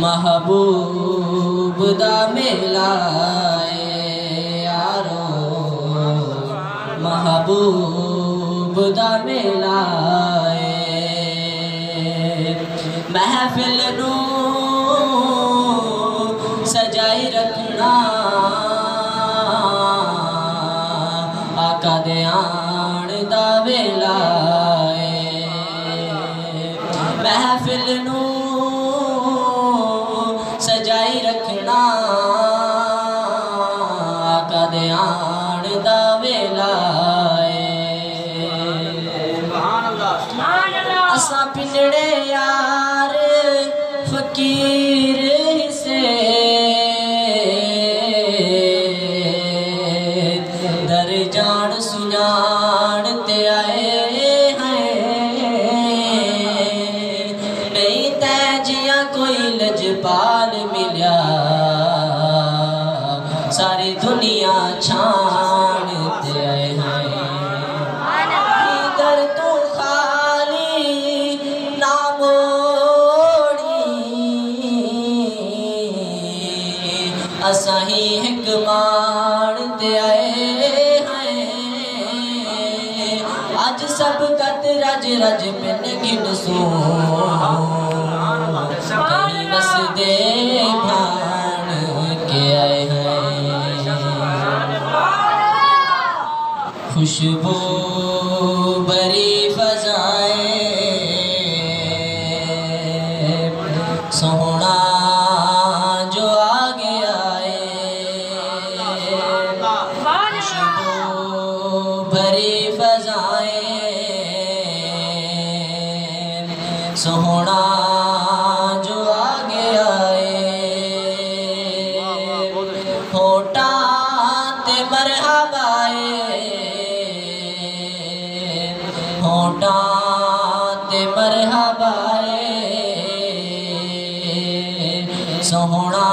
महबूब दा मेला यारो महबूब दा मेला महफिल नू सजाई रखना आका दे आण दा वेला महफिल नू सजाई रखना आका दे आण दा वेला असा पिंजड़े यार फकीर से दर जान सुजान ते आए हैं नहीं तैजिया कोई लजपाल मिलिया सारी दुनिया छान ते आए हैं इधर तो खाली ना मोड़ी असा ही एक मान ते आए हैं अज सब कत रज रज पिन गिन सो कहीं वसदे भान के आए हैं खुशबू भरी फजाएं सोहना जो आगे आए खुशबू भरी फजाएं सोहना जो आगे आए होटा ते मरहबाए होटा ते मरहबाए सोहना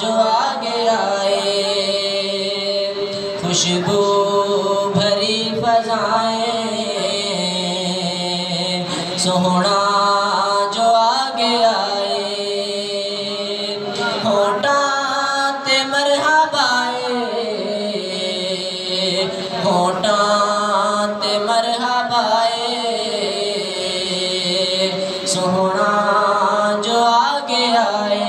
जो आगे आए खुशबू भरी फजाएं सोहना जो आगे आए होटा ते मरहबाए होटा ते मरहबाए सोहना जो आगे आए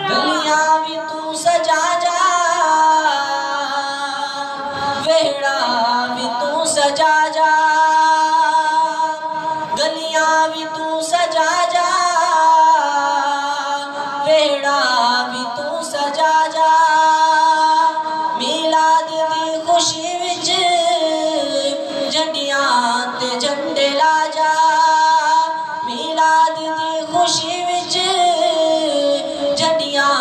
गलियां भी तू सजा जा वेड़ा भी तू सजा जा गलियां भी तू सजा जा वेड़ा भी तू सजा जा मिलाद दी खुशी विच झंडियां ते झंडे ला जा मिलाद दी खुशी विच झंडियां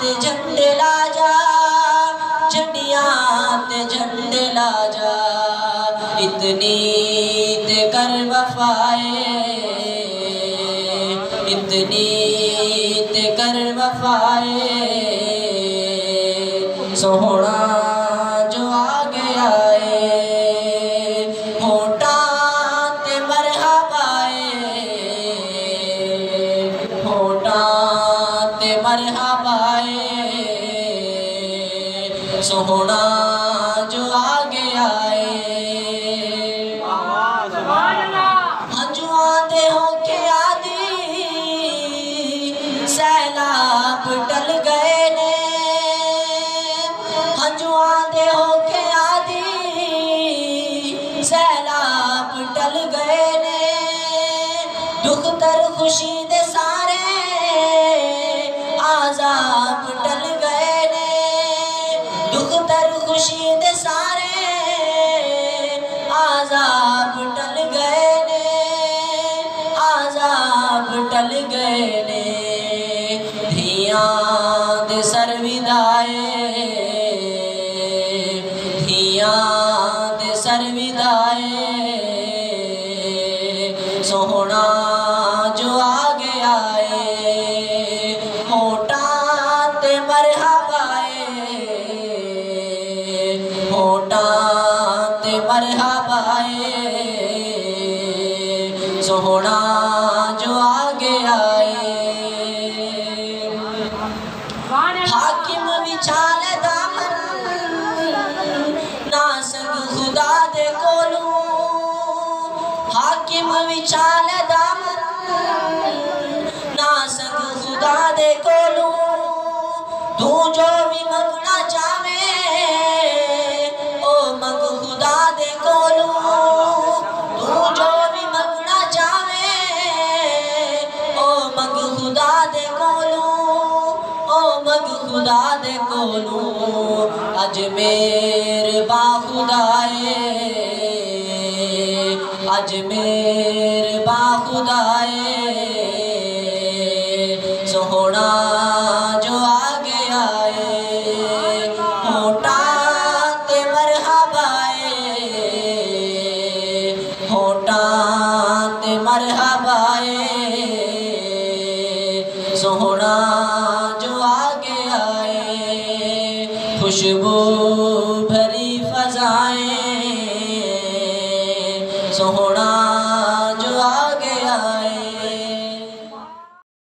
ते झंडे ला जा झंडियां ते झंडे ला जा इतनी ते कर वफाए इतनी ते कर वफाए सोहना जो आगे आए होटा ते मरहबाए होटा ते मरहबाए सोहना जो आगे आए हंजुआं दे होके आदि सैलाब टल गए ने हंजुआं दे होके आदि सैलाब टल गए ने दुख तर खुशी दे सारे आजाब टल गए ने दुख तर खुशी दे सारे आजाब टल गए ने आजाब टल गए ने धियां दे सर विदाए धियां दे सर विदाए सोहना जो आगे आए होटा ते मरहबाए होटा ते मरहबाए सोहना जो आगे आए। हाकिम विचाल दामन ना संग खुदा दे कोलू, हाकिम विचाल दामन ना संग खुदा दे कोलू। तू जो भी मंगना चाहे ओ मंग खुदा दे कोलू, तू जो भी मंगना चाहे ओ मंग खुदा दे कोलू, ओ मंग खुदा दे कोलू। अजमेर बाखुदाए, अजमेर बाखुदाए, सोहना जो आगे आए। होटा ते मरहबाए, होटा ते मरहबाए, सोहना जो आगे आए। खुशबू भरी फजाएं, सोहना